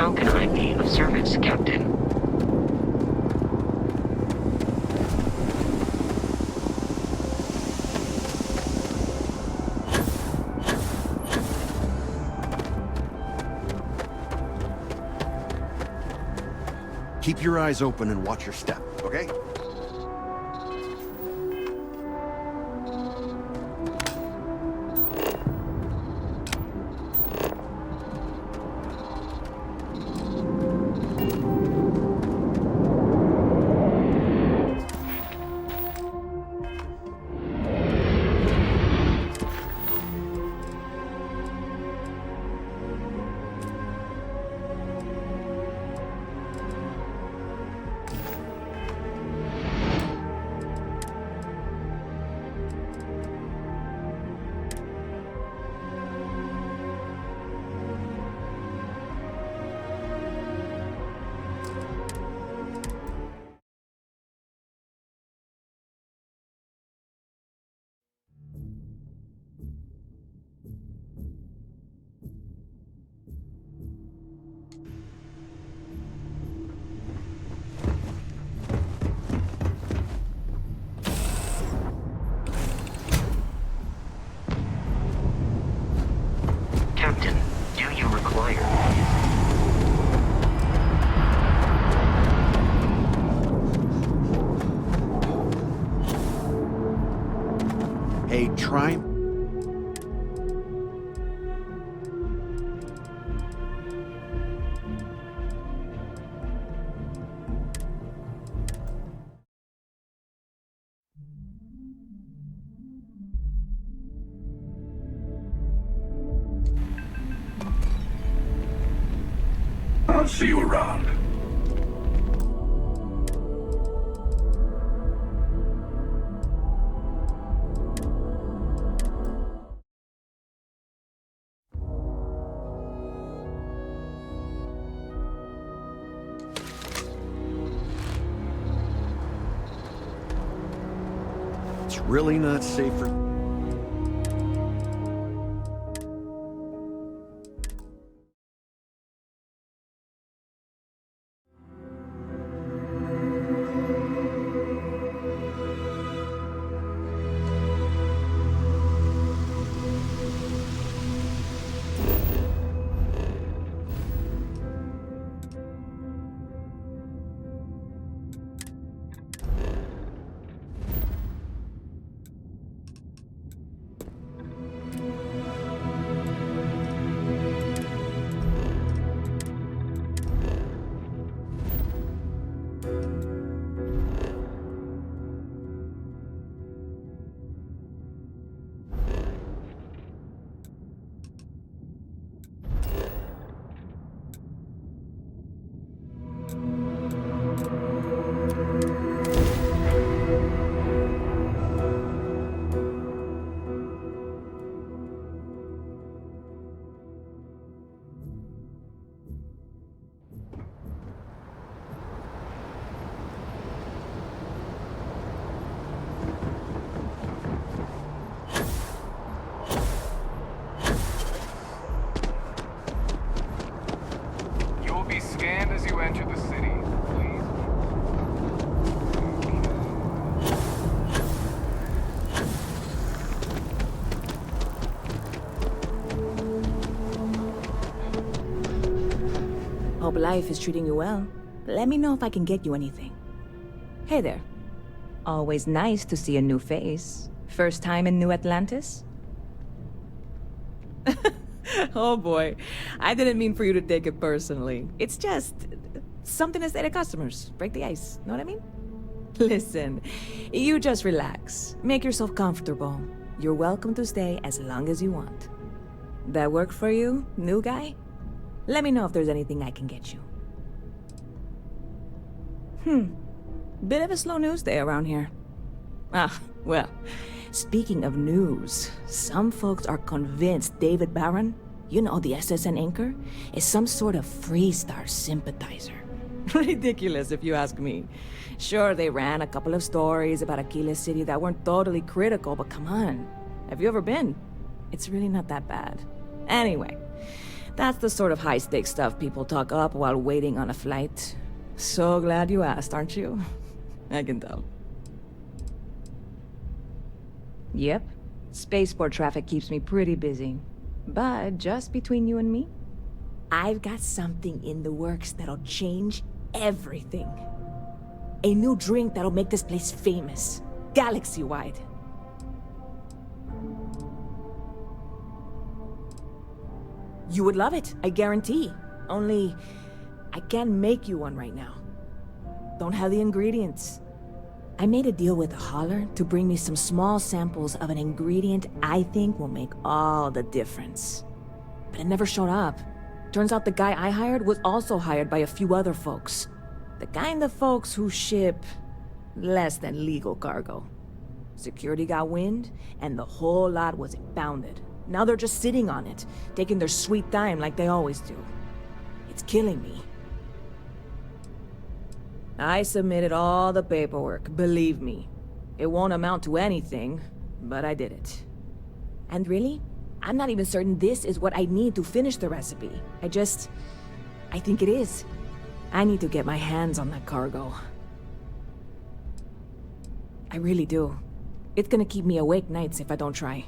How can I be of service, Captain? Keep your eyes open and watch your step, okay? Captain, do you require... Hey, try... I'll see you around. It's really not safe for... Scanned as you enter the city, please. Hope life is treating you well. Let me know if I can get you anything. Hey there. Always nice to see a new face. First time in New Atlantis? Oh boy, I didn't mean for you to take it personally. It's just something to say to customers. Break the ice, know what I mean? Listen, you just relax. Make yourself comfortable. You're welcome to stay as long as you want. That work for you, new guy? Let me know if there's anything I can get you. Bit of a slow news day around here. Ah, well, speaking of news, some folks are convinced David Barron, you know, the SSN anchor, is some sort of Freestar sympathizer. Ridiculous, if you ask me. Sure, they ran a couple of stories about Aquila City that weren't totally critical, but come on. Have you ever been? It's really not that bad. Anyway, That's the sort of high-stakes stuff people talk up while waiting on a flight. So glad you asked, aren't you? I can tell. Yep. Spaceport traffic keeps me pretty busy. But just between you and me, I've got something in the works that'll change everything. A new drink that'll make this place famous, galaxy-wide. You would love it, I guarantee. Only, I can't make you one right now. Don't have the ingredients. I made a deal with a hauler to bring me some small samples of an ingredient I think will make all the difference. But it never showed up. Turns out the guy I hired was also hired by a few other folks. The kind of folks who ship less than legal cargo. Security got wind, and the whole lot was impounded. Now they're just sitting on it, taking their sweet time like they always do. It's killing me. I submitted all the paperwork, believe me. It won't amount to anything, but I did it. And really, I'm not even certain this is what I need to finish the recipe. I think it is. I need to get my hands on that cargo. I really do. It's gonna keep me awake nights if I don't try.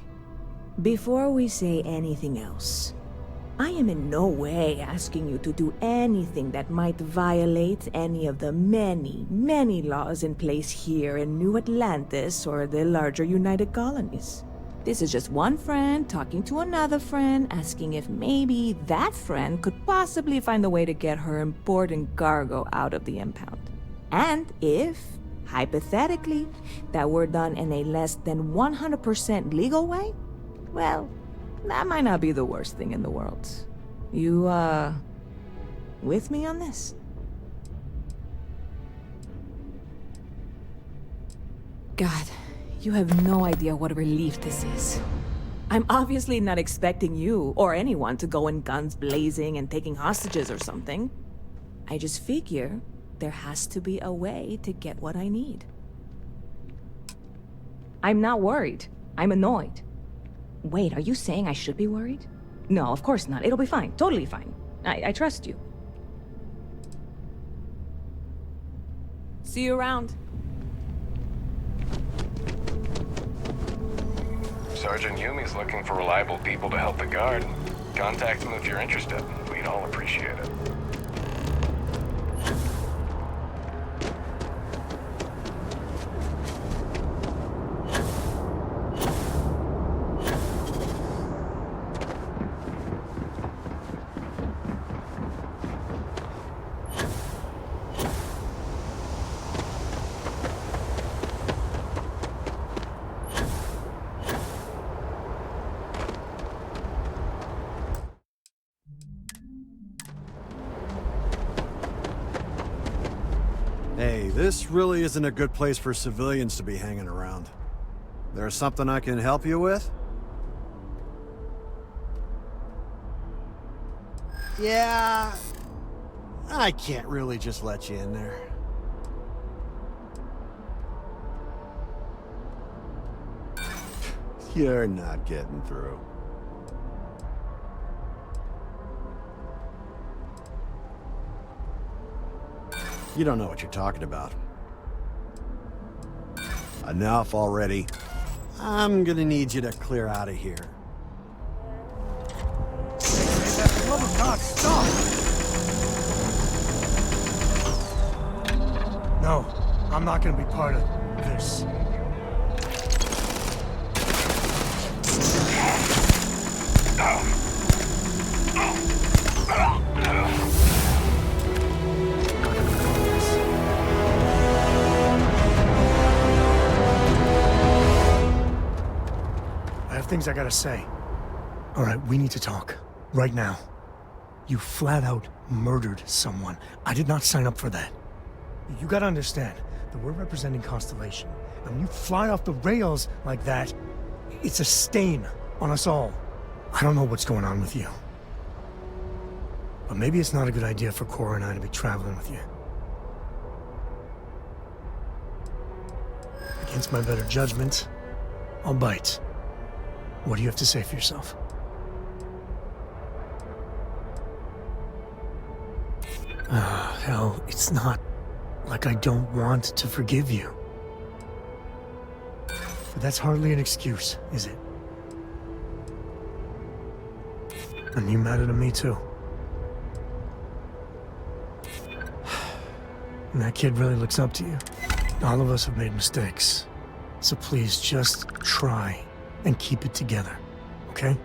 Before we say anything else, I am in no way asking you to do anything that might violate any of the many, many laws in place here in New Atlantis or the larger United Colonies. This is just one friend talking to another friend, asking if maybe that friend could possibly find a way to get her important cargo out of the impound. And if, hypothetically, that were done in a less than 100% legal way, well, that might not be the worst thing in the world. You, with me on this? God, you have no idea what a relief this is. I'm obviously not expecting you or anyone to go in guns blazing and taking hostages or something. I just figure there has to be a way to get what I need. I'm not worried. I'm annoyed. Wait, are you saying I should be worried? No, of course not. It'll be fine. Totally fine. I trust you. See you around. Sergeant Yumi's looking for reliable people to help the guard. Contact him if you're interested. We'd all appreciate it. Hey, this really isn't a good place for civilians to be hanging around. There's something I can help you with? Yeah... I can't really just let you in there. You're not getting through. You don't know what you're talking about. Enough already. I'm gonna need you to clear out of here. For the love of God, stop! No, I'm not gonna be part of this. Things I gotta say. All right, we need to talk. Right now. You flat out murdered someone. I did not sign up for that. You gotta understand that we're representing Constellation. And when you fly off the rails like that, it's a stain on us all. I don't know what's going on with you. But maybe it's not a good idea for Cora and I to be traveling with you. Against my better judgment, I'll bite. What do you have to say for yourself? Hell, it's not like I don't want to forgive you. But that's hardly an excuse, is it? And you matter to me too. And that kid really looks up to you. All of us have made mistakes. So please just try and keep it together, okay?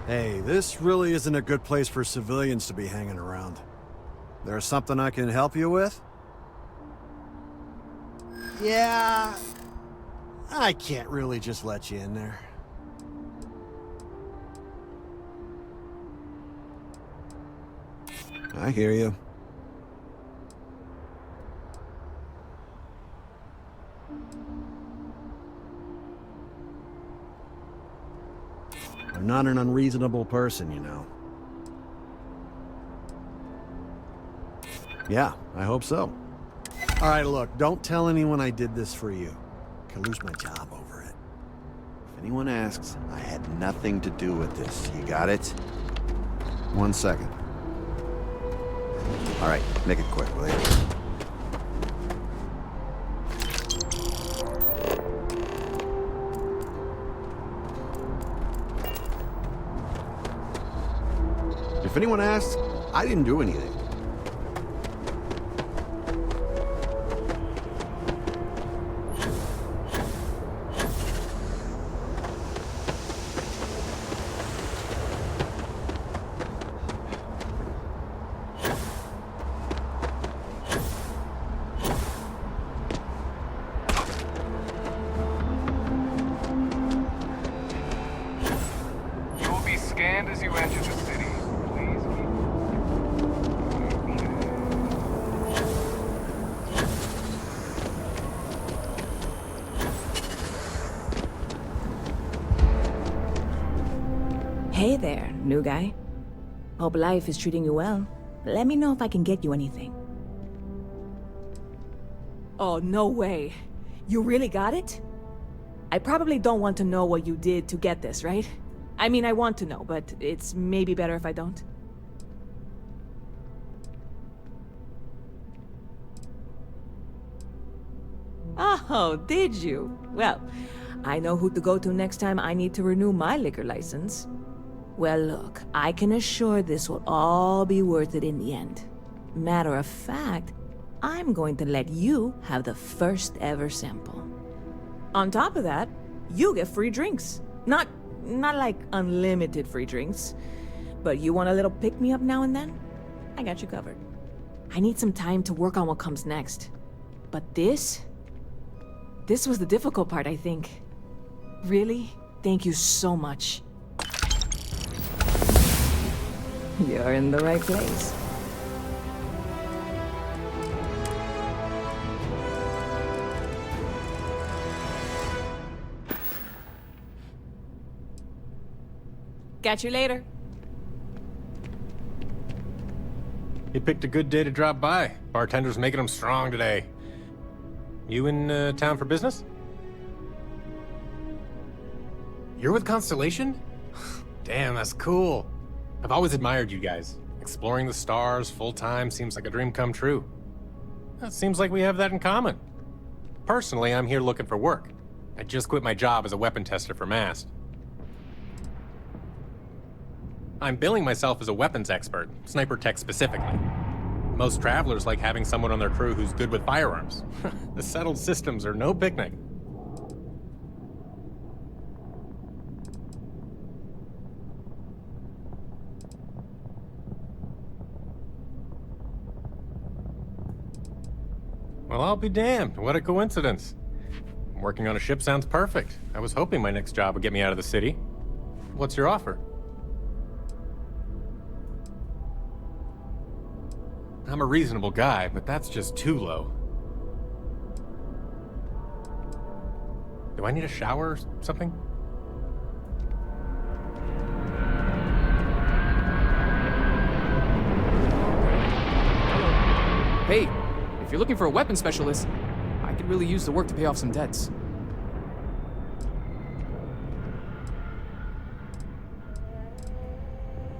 Hey, this really isn't a good place for civilians to be hanging around. There's something I can help you with? Yeah, I can't really just let you in there. I hear you. I'm not an unreasonable person, you know. Yeah, I hope so. All right, look, don't tell anyone I did this for you. I could lose my job over it. If anyone asks, I had nothing to do with this. You got it? 1 second. All right, make it quick, will you? If anyone asks, I didn't do anything. You will be scanned as you enter the city. Please Hey there, new guy. Hope life is treating you well. Let me know if I can get you anything. Oh, no way. You really got it? I probably don't want to know what you did to get this, right? I mean, I want to know, but it's maybe better if I don't. Oh, did you? Well, I know who to go to next time I need to renew my liquor license. Well, look, I can assure this will all be worth it in the end. Matter of fact, I'm going to let you have the first ever sample. On top of that, you get free drinks. Not like unlimited free drinks, but you want a little pick-me-up now and then? I got you covered. I need some time to work on what comes next. But this was the difficult part, I think. Really, thank you so much. You're in the right place. Catch you later. It picked a good day to drop by. Bartender's making them strong today. You in town for business? You're with Constellation? Damn, that's cool. I've always admired you guys. Exploring the stars full-time seems like a dream come true. It seems like we have that in common. Personally, I'm here looking for work. I just quit my job as a weapon tester for Mast. I'm billing myself as a weapons expert, sniper tech specifically. Most travelers like having someone on their crew who's good with firearms. The settled systems are no picnic. Well, I'll be damned. What a coincidence. Working on a ship sounds perfect. I was hoping my next job would get me out of the city. What's your offer? I'm a reasonable guy, but that's just too low. Do I need a shower or something? Hey, if you're looking for a weapon specialist, I could really use the work to pay off some debts.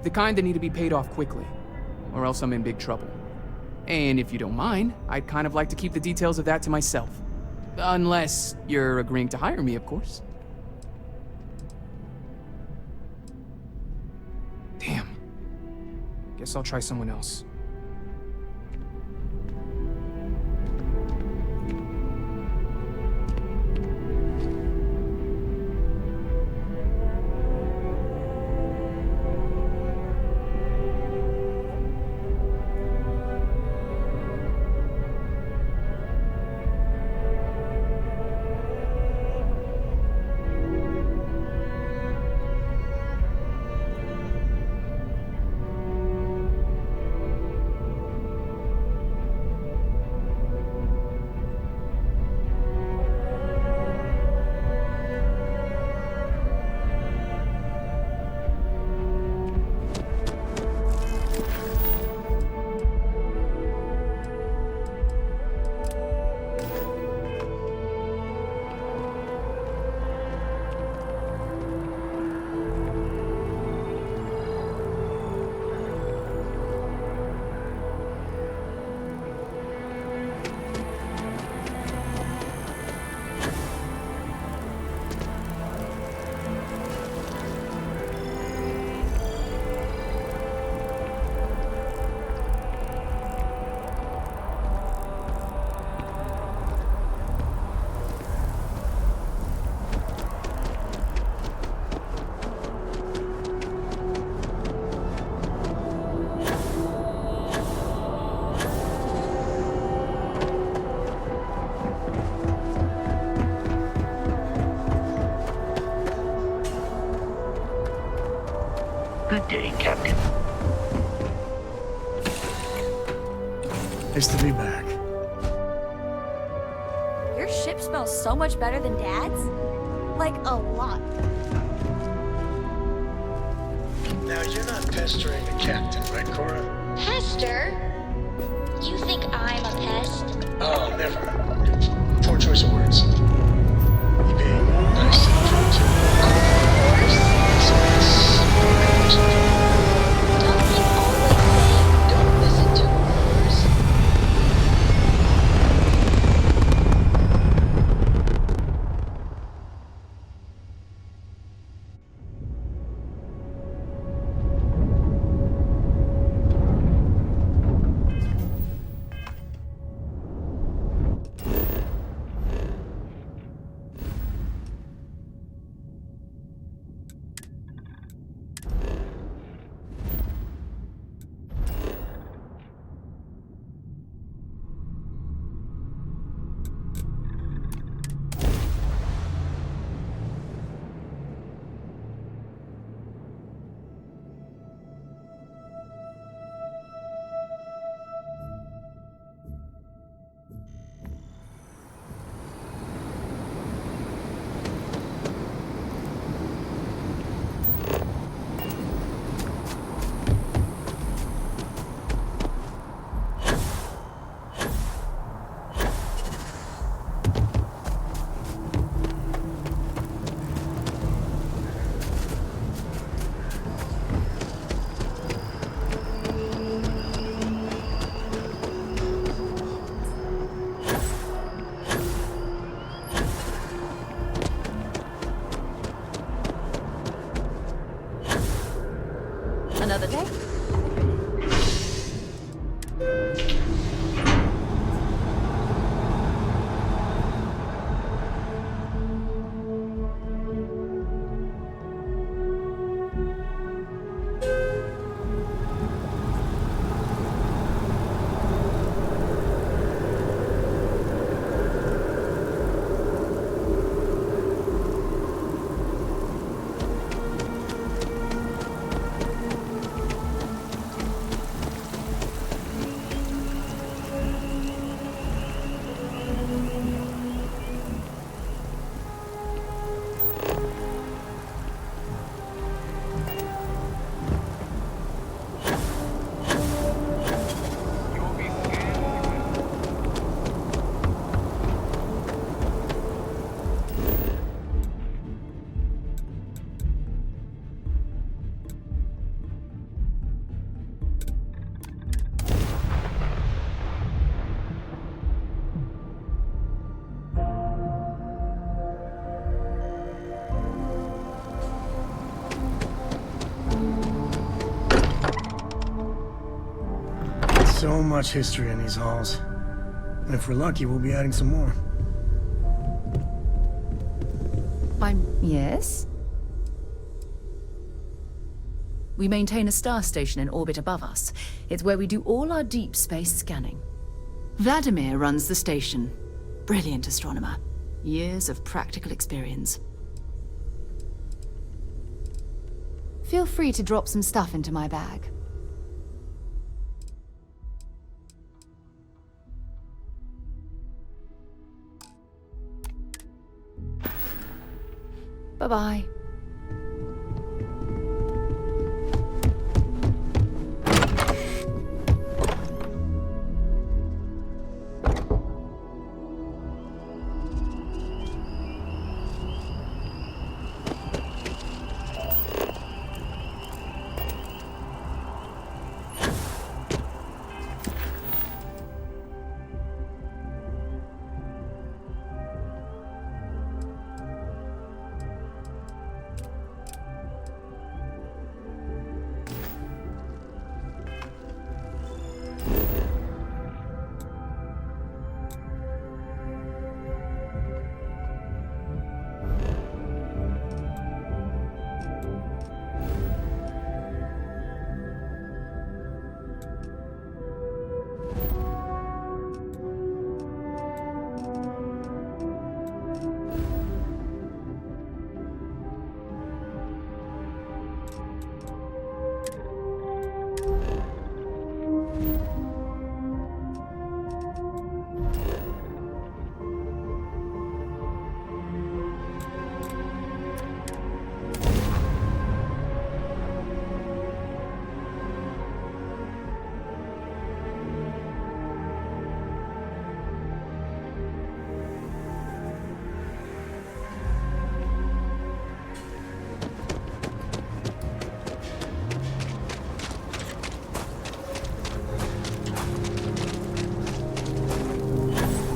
The kind that need to be paid off quickly, or else I'm in big trouble. And if you don't mind, I'd kind of like to keep the details of that to myself. Unless you're agreeing to hire me, of course. Damn. Guess I'll try someone else. Good day, Captain. Nice to be back. Your ship smells so much better than Dad's? Like, a lot. Now, you're not pestering the captain, right, Cora? Pester? You think I'm a pest? Oh, never. Poor choice of words. You being nice and true to Don't they always say, don't listen to orders? So much history in these halls. And if we're lucky, we'll be adding some more. Yes? We maintain a star station in orbit above us. It's where we do all our deep space scanning. Vladimir runs the station. Brilliant astronomer. Years of practical experience. Feel free to drop some stuff into my bag. Bye-bye.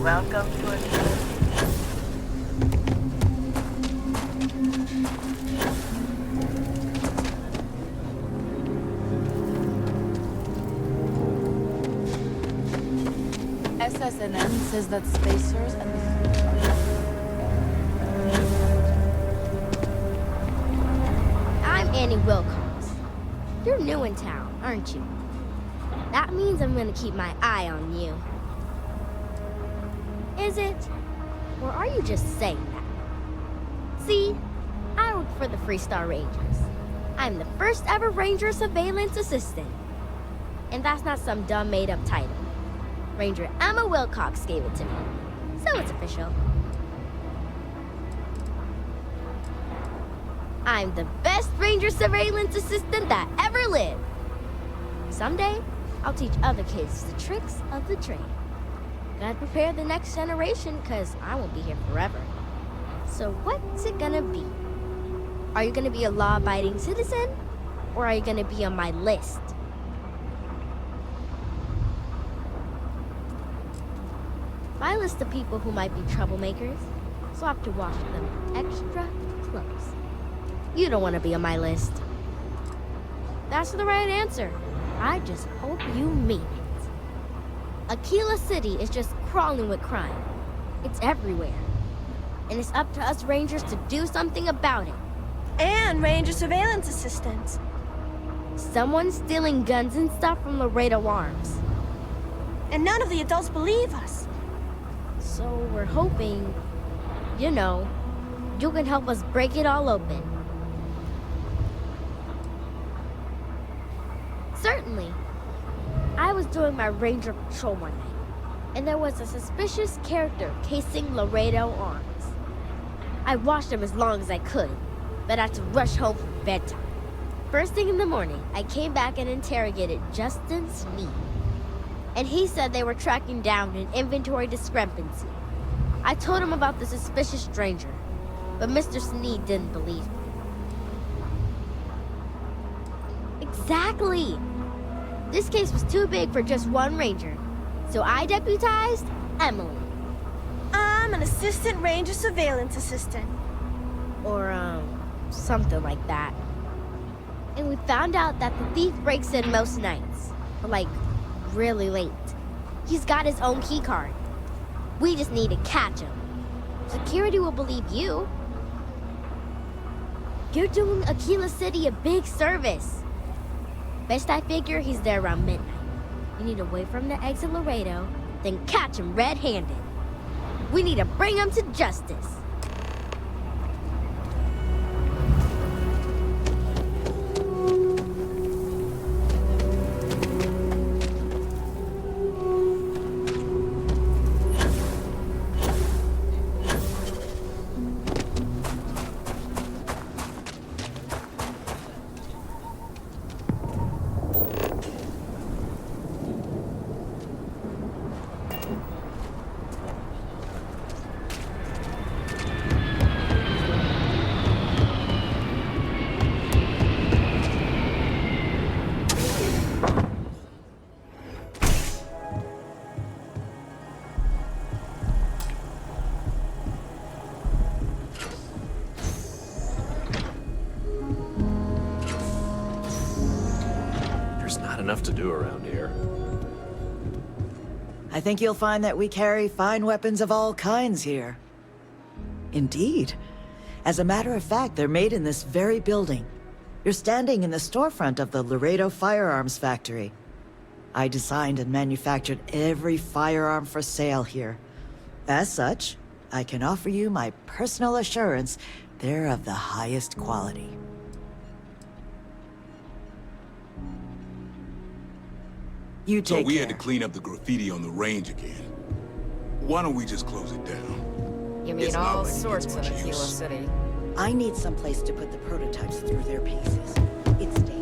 Welcome to a SSNN says that spacers and the... I'm Annie Wilcox. You're new in town, aren't you? That means I'm gonna keep my eye on you. Is it? Or are you just saying that? See, I work for the Freestar Rangers. I'm the first ever Ranger Surveillance Assistant. And that's not some dumb made-up title. Ranger Emma Wilcox gave it to me. So it's official. I'm the best Ranger Surveillance Assistant that ever lived. Someday, I'll teach other kids the tricks of the trade. Gotta prepare the next generation, cause I won't be here forever. So what's it gonna be? Are you gonna be a law-abiding citizen? Or are you gonna be on my list? My list of people who might be troublemakers, so I have to watch them extra close. You don't want to be on my list. That's the right answer. I just hope you mean it. Aquila City is just crawling with crime. It's everywhere. And it's up to us Rangers to do something about it. And Ranger Surveillance Assistants. Someone's stealing guns and stuff from Laredo Arms. And none of the adults believe us. So we're hoping, you know, you can help us break it all open. Certainly. I was doing my ranger patrol one night, and there was a suspicious character casing Laredo Arms. I watched him as long as I could, but I had to rush home for bedtime. First thing in the morning, I came back and interrogated Justin Sneed. And he said they were tracking down an inventory discrepancy. I told him about the suspicious stranger, but Mr. Sneed didn't believe me. Exactly! This case was too big for just one ranger, so I deputized Emily. I'm an Assistant Ranger Surveillance Assistant. Or, something like that. And we found out that the thief breaks in most nights, for like really late. He's got his own keycard. We just need to catch him. Security will believe you. You're doing Aquila City a big service. Best I figure he's there around midnight. You need to wait for him to exit Laredo, then catch him red-handed. We need to bring him to justice. Enough to do around here. I think you'll find that we carry fine weapons of all kinds here. Indeed. As a matter of fact, they're made in this very building. You're standing in the storefront of the Laredo Firearms Factory. I designed and manufactured every firearm for sale here. As such, I can offer you my personal assurance they're of the highest quality. You take So we care. had to clean up the graffiti on the range again. Why don't we just close it down? You mean It's not all like it sorts gets of much Aquila use. City? I need some place to put the prototypes through their paces. It stays.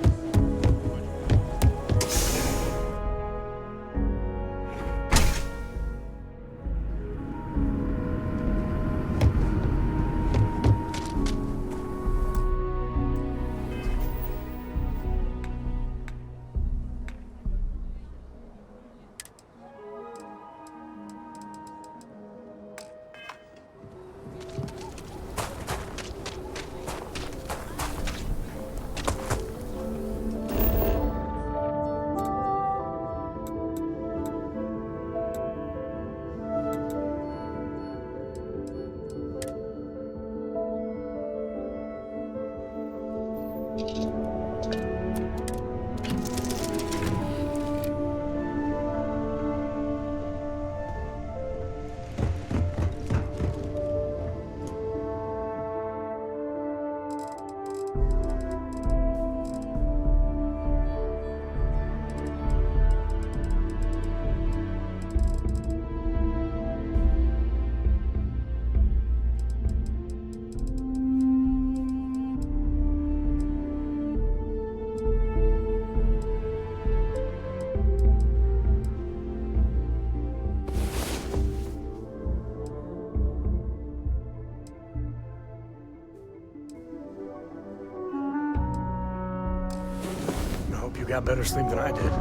You got better sleep than I did.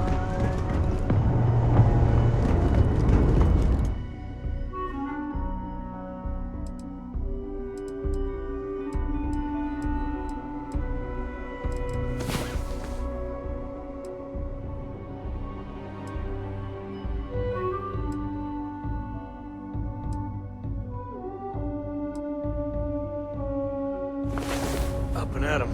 Up and at 'em.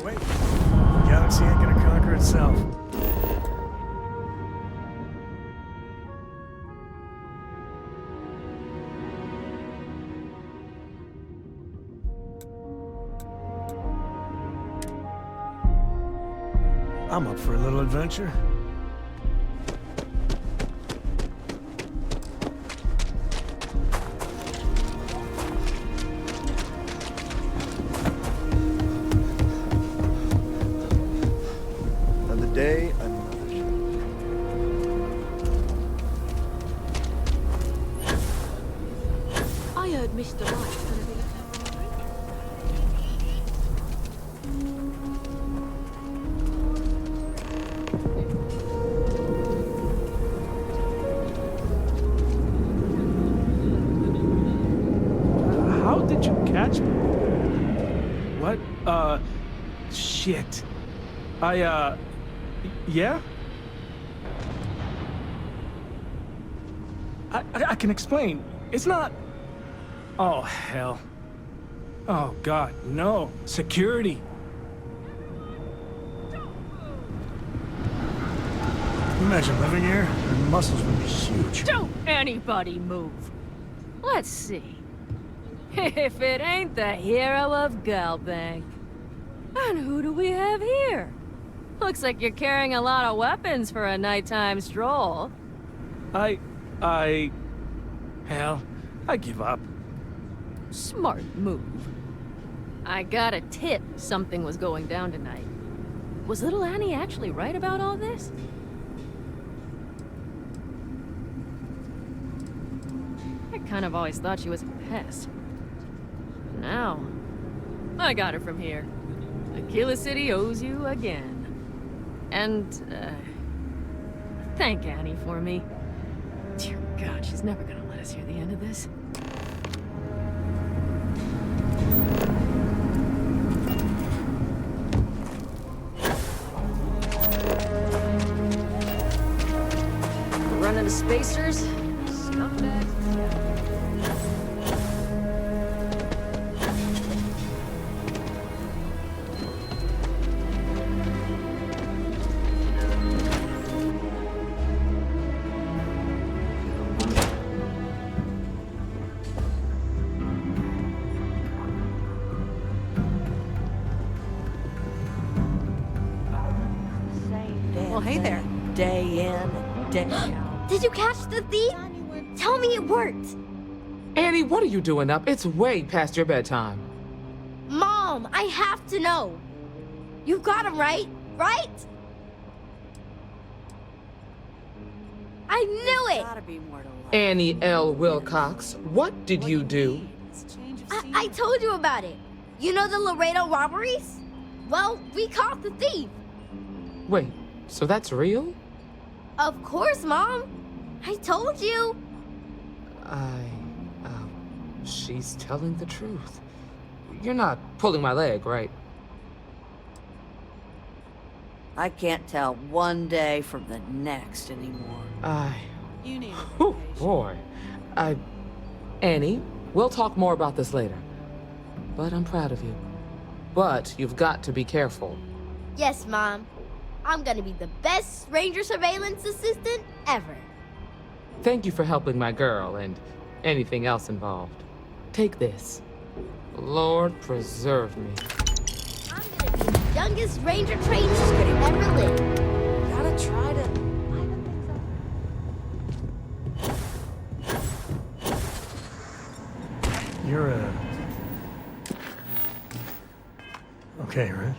Wait, the galaxy ain't gonna conquer itself. I'm up for a little adventure. Another day, another show. I heard Mr. Wright's gonna be attachment. What? Shit. Yeah? I can explain. It's not... Oh, hell. Oh, God, no. Security. Imagine living here. Your muscles would be huge. Don't anybody move. Let's see. If it ain't the hero of Galbank. And who do we have here? Looks like you're carrying a lot of weapons for a nighttime stroll. Hell, I give up. Smart move. I got a tip something was going down tonight. Was little Annie actually right about all this? I kind of always thought she was a pest. Now, I got her from here. Aquila City owes you again. And, thank Annie for me. Dear God, she's never gonna let us hear the end of this. We're running to spacers. Scumbags. Well, hey there. Day in, day out. Did you catch the thief? Tell me it worked. Annie, what are you doing up? It's way past your bedtime. Mom, I have to know. You got him right? Right? I knew it! Annie L. Wilcox, what did you do? I told you about it. You know the Laredo robberies? Well, we caught the thief. Wait, so that's real? Of course, Mom. I told you. She's telling the truth. You're not pulling my leg, right? I can't tell one day from the next anymore. You need oh, boy. Annie, we'll talk more about this later. But I'm proud of you. But you've got to be careful. Yes, Mom. I'm gonna be the best ranger surveillance assistant ever. Thank you for helping my girl and anything else involved. Take this. Lord preserve me. I'm gonna be the youngest ranger trainee ever lived. Gotta try to... You're, okay, right?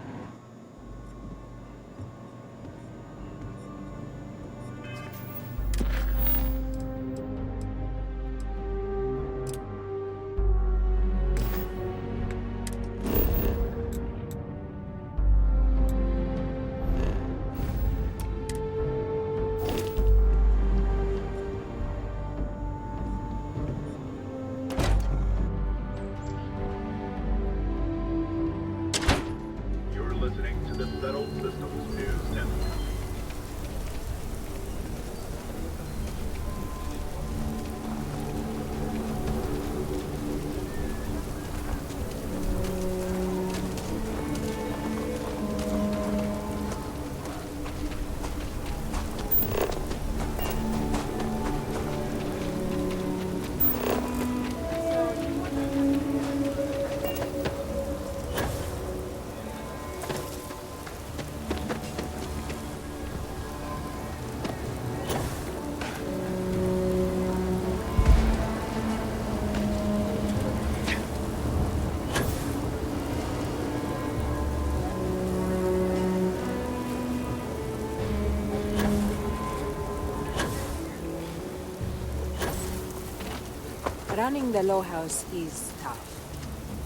Running the Low House is tough,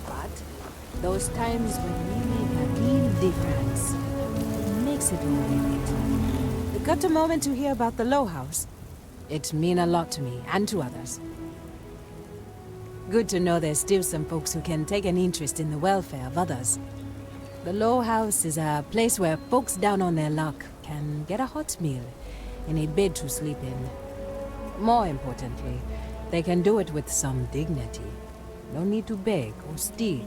but those times when we make a real difference, it makes it worth it. You got a moment to hear about the Low House? It means a lot to me and to others. Good to know there's still some folks who can take an interest in the welfare of others. The Low House is a place where folks down on their luck can get a hot meal and a bed to sleep in. More importantly, they can do it with some dignity. No need to beg or steal.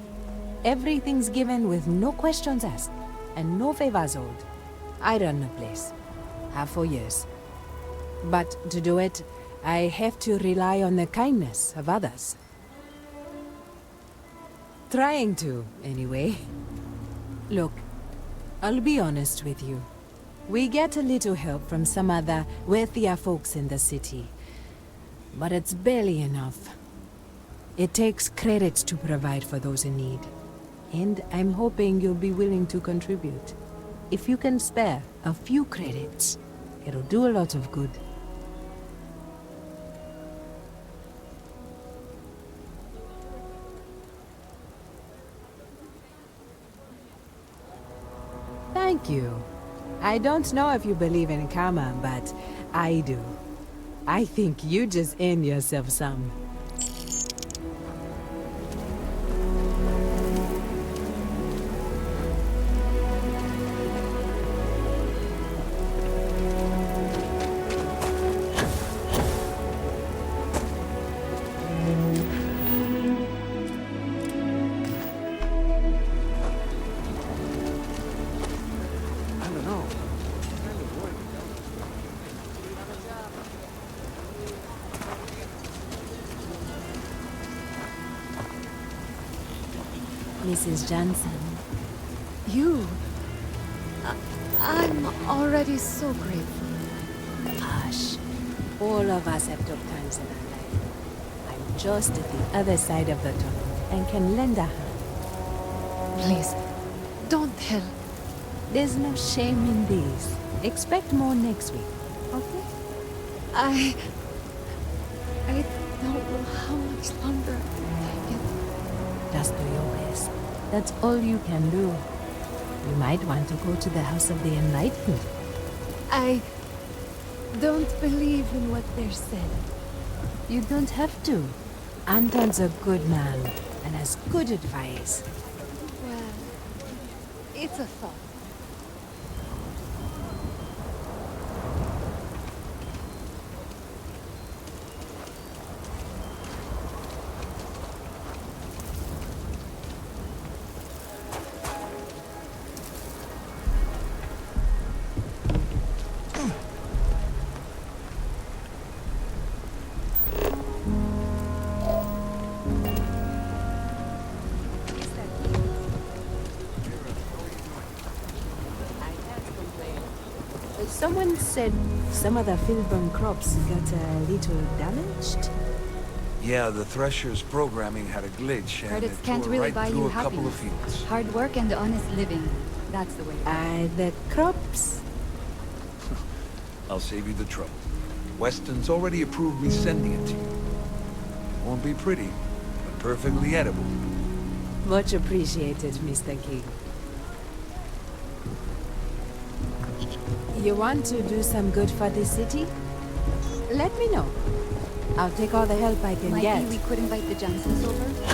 Everything's given with no questions asked, and no favors owed. I run the place. Have for years. But to do it, I have to rely on the kindness of others. Trying to, anyway. Look, I'll be honest with you. We get a little help from some other wealthier folks in the city. But it's barely enough. It takes credits to provide for those in need. And I'm hoping you'll be willing to contribute. If you can spare a few credits, it'll do a lot of good. Thank you. I don't know if you believe in karma, but I do. I think you just earned yourself some. Mrs. Johnson. You? I'm already so grateful. Hush. All of us have tough times in our life. I'm just at the other side of the tunnel and can lend a hand. Please, don't tell. There's no shame in this. Expect more next week, okay? I don't know how much longer I can take it. Just do your best. That's all you can do. You might want to go to the House of the Enlightened. I don't believe in what they're saying. You don't have to. Anton's a good man and has good advice. Well, it's a thought. Someone said some of the field-born crops got a little damaged. Yeah, the Thresher's programming had a glitch, and Credits it can't tore really right buy through you a couple of happiness. fields. Hard work and honest living. That's the way to go. The crops? I'll save you the trouble. Weston's already approved me sending it to you. It won't be pretty, but perfectly edible. Much appreciated, Mr. King. You want to do some good for the city? Let me know. I'll take all the help I can get. Might be we could invite the Johnsons over?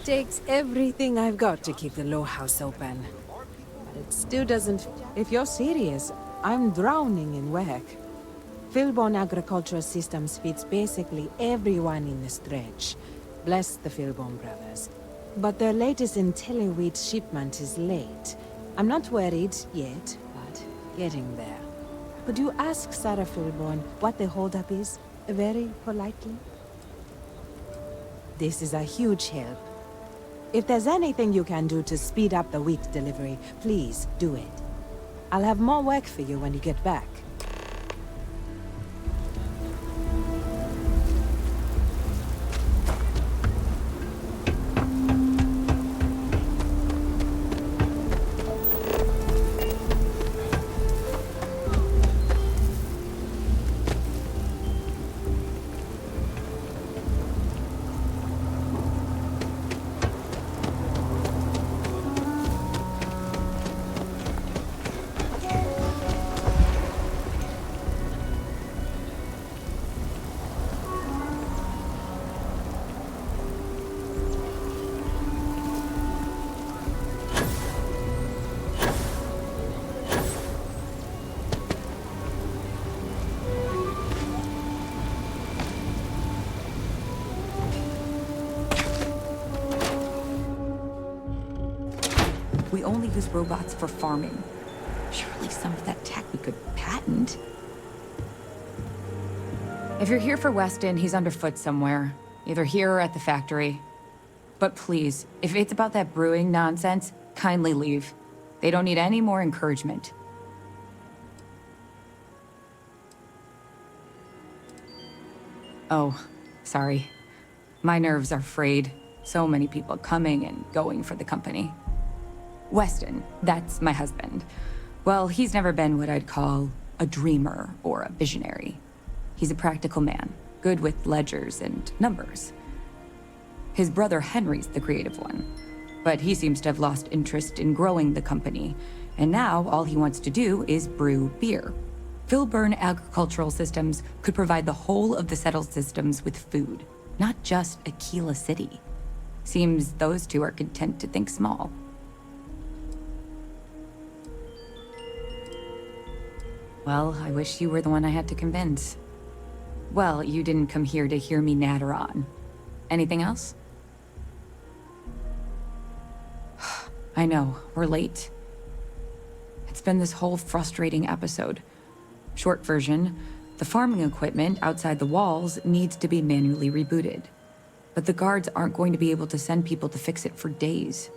Takes everything I've got to keep the Low House open. But it still doesn't... If you're serious, I'm drowning in work. Field-born agricultural systems feeds basically everyone in the stretch. Bless the Field-born brothers. But their latest IntelliWheat shipment is late. I'm not worried yet, but getting there. Could you ask Sarah Field-born what the holdup is? Very politely? This is a huge help. If there's anything you can do to speed up the wheat delivery, please do it. I'll have more work for you when you get back. we only use robots for farming. Surely some of that tech we could patent. If you're here for Weston, he's underfoot somewhere. Either here or at the factory. But please, if it's about that brewing nonsense, kindly leave. They don't need any more encouragement. Oh, sorry. My nerves are frayed. So many people coming and going for the company. Weston, that's my husband. Well, he's never been what I'd call a dreamer or a visionary. He's a practical man, good with ledgers and numbers. His brother Henry's the creative one, but he seems to have lost interest in growing the company, and now all he wants to do is brew beer. Filburn Agricultural Systems could provide the whole of the settled systems with food, not just Aquila City. Seems those two are content to think small. Well, I wish you were the one I had to convince. Well, you didn't come here to hear me natter on. Anything else? I know, we're late. It's been this whole frustrating episode. Short version, the farming equipment outside the walls needs to be manually rebooted. But the guards aren't going to be able to send people to fix it for days.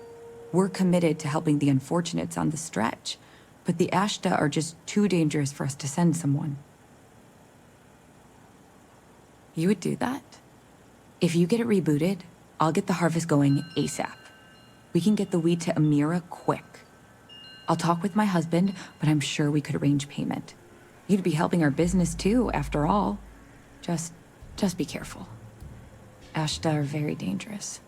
We're committed to helping the unfortunates on the stretch, but the Ashta are just too dangerous for us to send someone. You would do that? If you get it rebooted, I'll get the harvest going ASAP. We can get the wheat to Amira quick. I'll talk with my husband, but I'm sure we could arrange payment. You'd be helping our business too, after all. Just be careful. Ashta are very dangerous.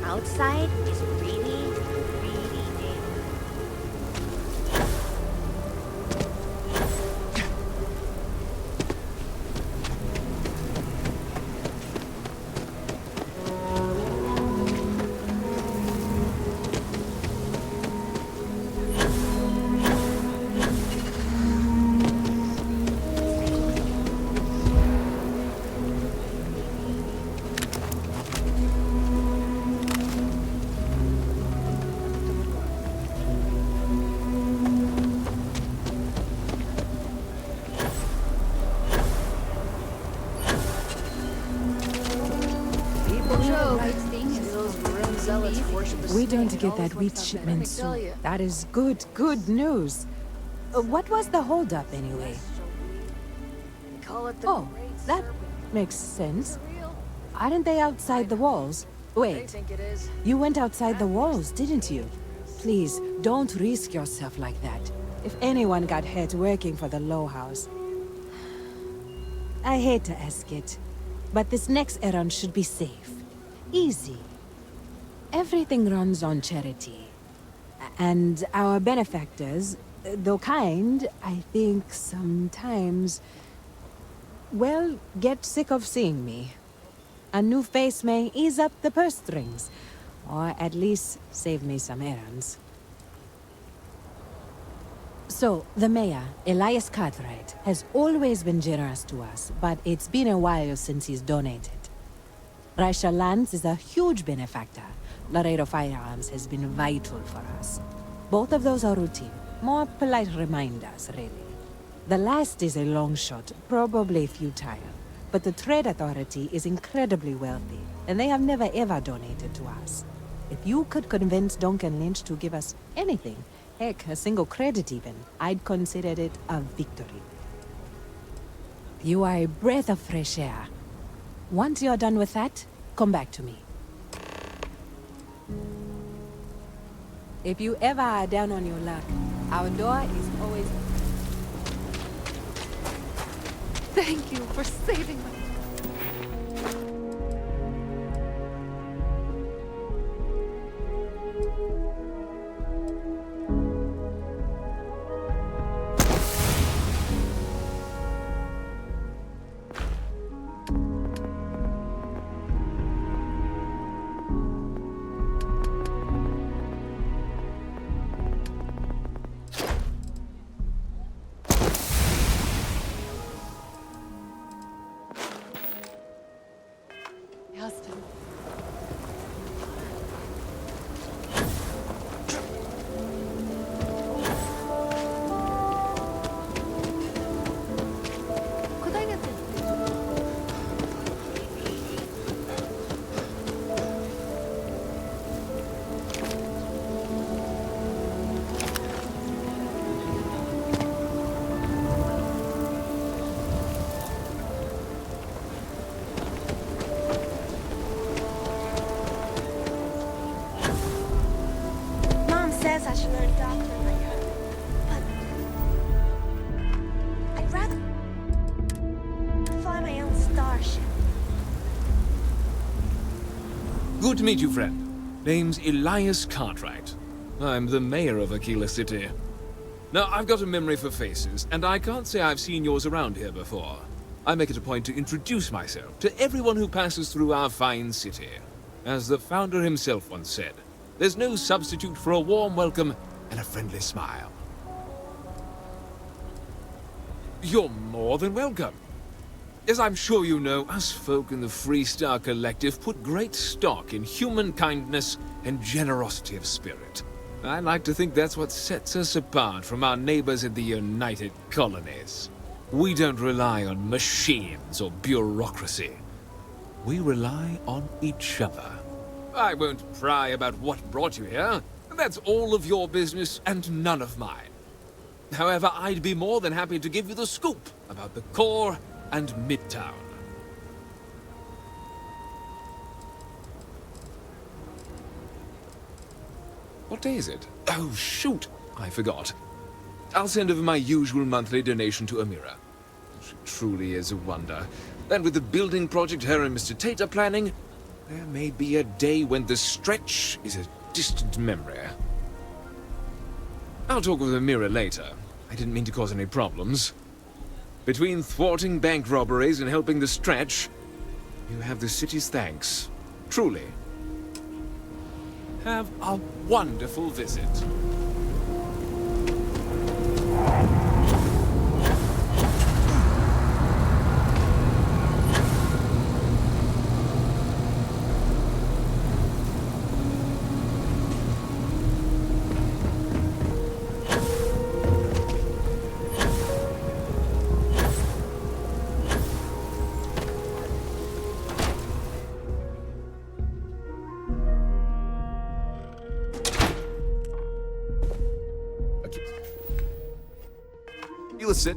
Outside is really, really dangerous. We're going to get that wheat shipment soon. That is good news. What was the holdup anyway? call it the Oh, that makes sense. Aren't they outside the walls? Wait, think it is. you went outside the walls, didn't you? Please, don't risk yourself like that. If anyone got hurt working for the Low House. I hate to ask it, but this next errand should be safe. Easy. Everything runs on charity. And our benefactors, though kind, I think sometimes, well, get sick of seeing me. A new face may ease up the purse strings, or at least save me some errands. So, the mayor, Elias Cartwright, has always been generous to us, but it's been a while since he's donated. Raisha Lands is a huge benefactor. Laredo Firearms has been vital for us. Both of those are routine, more polite reminders, really. The last is a long shot, probably futile, but the Trade Authority is incredibly wealthy, and they have never ever donated to us. If you could convince Duncan Lynch to give us anything, heck, a single credit even, I'd consider it a victory. You are a breath of fresh air. Once you're done with that, come back to me. If you ever are down on your luck, our door is always... Thank you for saving me. I should learn doctrine like her. But I'd rather fly my own starship. Good to meet you, friend. Name's Elias Cartwright. I'm the mayor of Aquila City. Now, I've got a memory for faces, and I can't say I've seen yours around here before. I make it a point to introduce myself to everyone who passes through our fine city. As the founder himself once said, there's no substitute for a warm welcome and a friendly smile. You're more than welcome. As I'm sure you know, us folk in the Freestar Collective put great stock in human kindness and generosity of spirit. I like to think that's what sets us apart from our neighbors in the United Colonies. We don't rely on machines or bureaucracy. We rely on each other. I won't pry about what brought you here. That's all of your business and none of mine. However, I'd be more than happy to give you the scoop about the core and Midtown. What day is it? Oh, shoot! I forgot. I'll send over my usual monthly donation to Amira. She truly is a wonder. And with the building project her and Mr. Tate are planning, there may be a day when the stretch is a distant memory. I'll talk with Amira later. I didn't mean to cause any problems. Between thwarting bank robberies and helping the stretch, you have the city's thanks. Truly. Have a wonderful visit. Sit.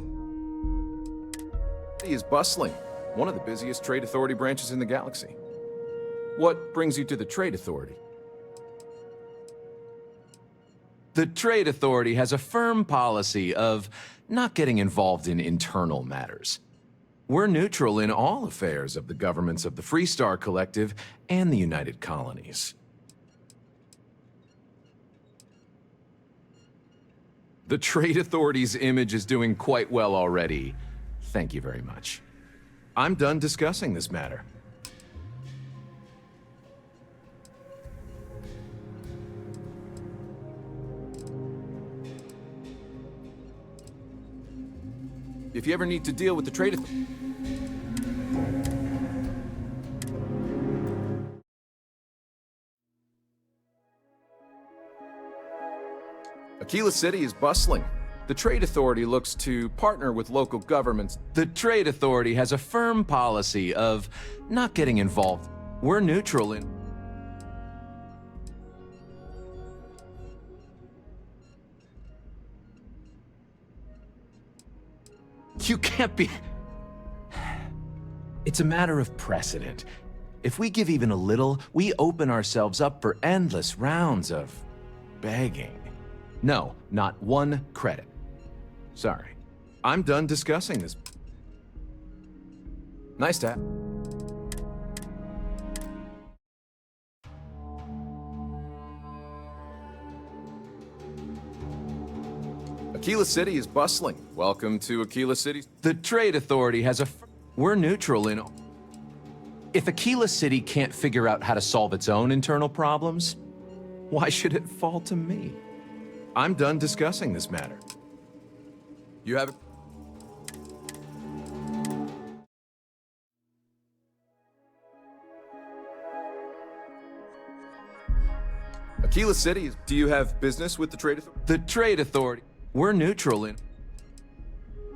city is bustling, one of the busiest trade authority branches in the galaxy. What brings you to the Trade Authority? The Trade Authority has a firm policy of not getting involved in internal matters. We're neutral in all affairs of the governments of the Freestar Collective and the United Colonies. The Trade Authority's image is doing quite well already. Thank you very much. I'm done discussing this matter. If you ever need to deal with the Trade Authority... Aquila City is bustling. The Trade Authority looks to partner with local governments. The Trade Authority has a firm policy of not getting involved. We're neutral in... You can't be... It's a matter of precedent. If we give even a little, we open ourselves up for endless rounds of begging. No, not one credit. Sorry. I'm done discussing this. Nice to have. Aquila City is bustling. Welcome to Aquila City. The Trade Authority has a... We're neutral in... If Aquila City can't figure out how to solve its own internal problems, why should it fall to me? I'm done discussing this matter. You have... Aquila City is... Do you have business with the Trade Authority? The Trade Authority. We're neutral in...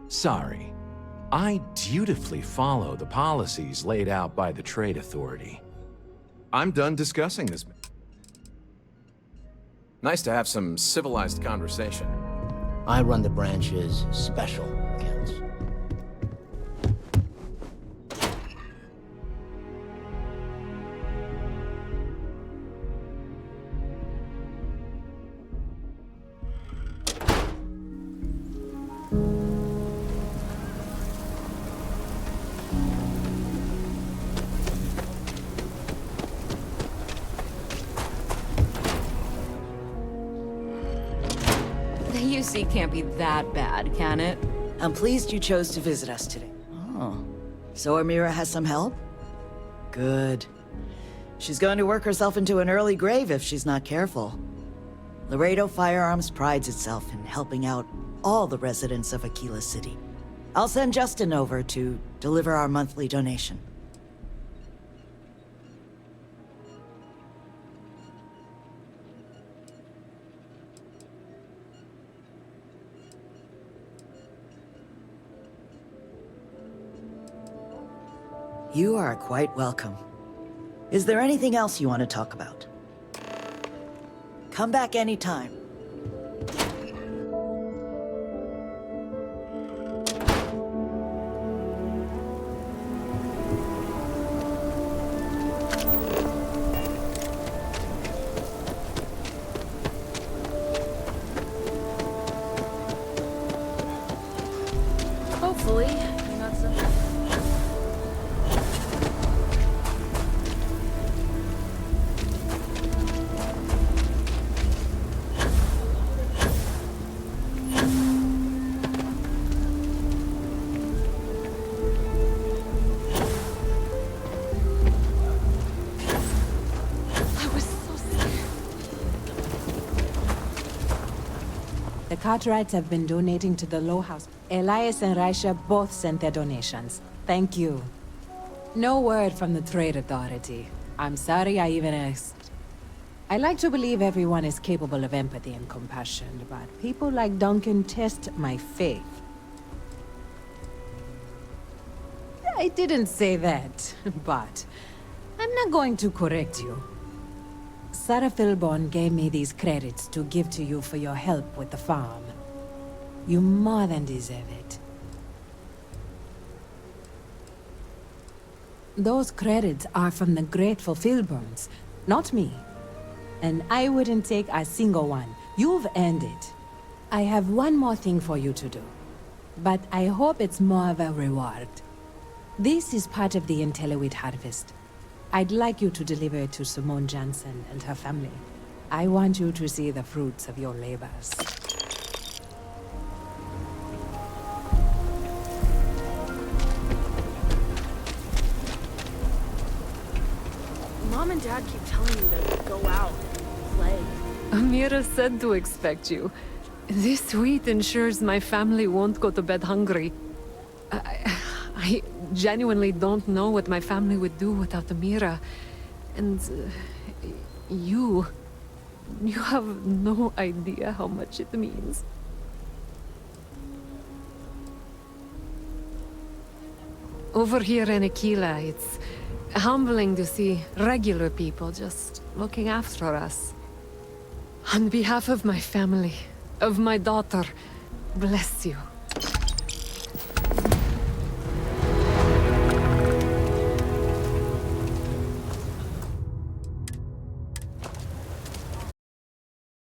Sorry. I dutifully follow the policies laid out by the Trade Authority. I'm done discussing this. Nice to have some civilized conversation. I run the branch's special accounts. The UC can't be that bad, can it? I'm pleased you chose to visit us today. Oh. So Amira has some help? Good. She's going to work herself into an early grave if she's not careful. Laredo Firearms prides itself in helping out all the residents of Aquila City. I'll send Justin over to deliver our monthly donation. You are quite welcome. Is there anything else you want to talk about? Come back anytime. Hopefully, you're not so... The Cartwrights have been donating to the Low House. Elias and Raisha both sent their donations. Thank you. No word from the Trade Authority. I'm sorry I even asked. I like to believe everyone is capable of empathy and compassion, but people like Duncan test my faith. I didn't say that, but I'm not going to correct you. Sarah Philborn gave me these credits to give to you for your help with the farm. You more than deserve it. Those credits are from the grateful Filburns, not me. And I wouldn't take a single one. You've earned it. I have one more thing for you to do. But I hope it's more of a reward. This is part of the Intelliwit harvest. I'd like you to deliver it to Simone Jansen and her family. I want you to see the fruits of your labors. Mom and Dad keep telling me to go out and play. Amira said to expect you. This sweet ensures my family won't go to bed hungry. I genuinely don't know what my family would do without Amira. And you have no idea how much it means. Over here in Aquila, it's humbling to see regular people just looking after us. On behalf of my family, of my daughter, bless you.